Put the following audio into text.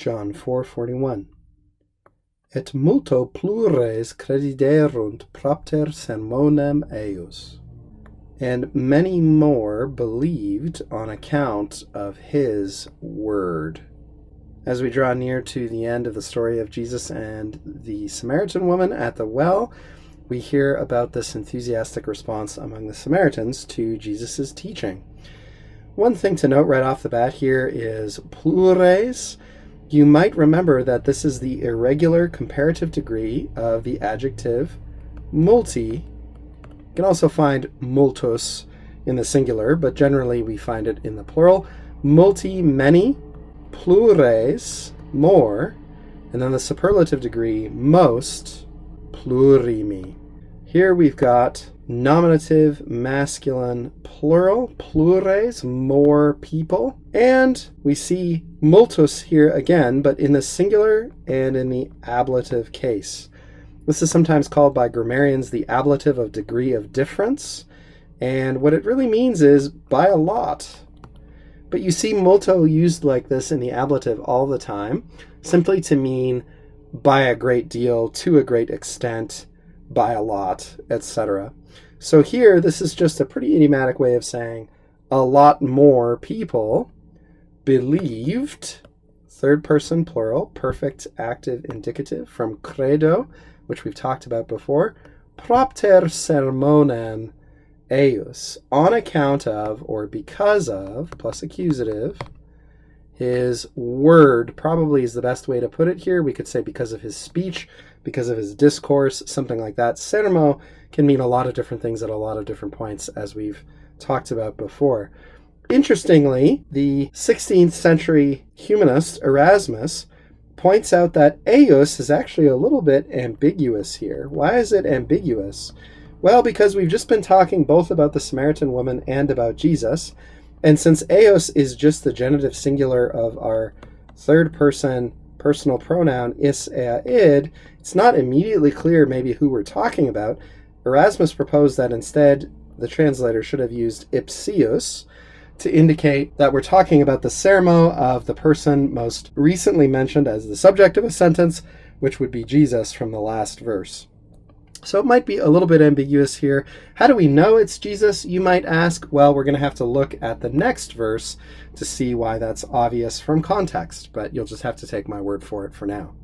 John 4:41. Et multo plures crediderunt propter sermonem eius. And many more believed on account of his word. As we draw near to the end of the story of Jesus and the Samaritan woman at the well, we hear about this enthusiastic response among the Samaritans to Jesus' teaching. One thing to note right off the bat here is plures. You might remember that this is the irregular comparative degree of the adjective multi. You can also find multus in the singular, but generally we find it in the plural. Multi, many, plures, more, and then the superlative degree, most, plurimi. Here we've got nominative, masculine, plural, plures, more people. And we see multus here again, but in the singular and in the ablative case. This is sometimes called by grammarians the ablative of degree of difference. And what it really means is by a lot. But you see multo used like this in the ablative all the time, simply to mean by a great deal, to a great extent, by a lot, etc. So here, this is just a pretty idiomatic way of saying a lot more people believed, third person plural, perfect active indicative from credo, which we've talked about before, propter sermonem eius, on account of or because of, plus accusative, his word. Probably is the best way to put it here. We could say because of his speech, because of his discourse, something like that. Sermo can mean a lot of different things at a lot of different points, as we've talked about before. Interestingly, the 16th century humanist Erasmus points out that eius is actually a little bit ambiguous here. Why is it ambiguous? Well, because we've just been talking both about the Samaritan woman and about Jesus, and since eios is just the genitive singular of our third person personal pronoun is id, it's not immediately clear maybe who we're talking about. Erasmus proposed that instead the translator should have used ipsius to indicate that we're talking about the sermo of the person most recently mentioned as the subject of a sentence, which would be Jesus from the last verse. So it might be a little bit ambiguous here. How do we know it's Jesus, you might ask? Well, we're going to have to look at the next verse to see why that's obvious from context, but you'll just have to take my word for it for now.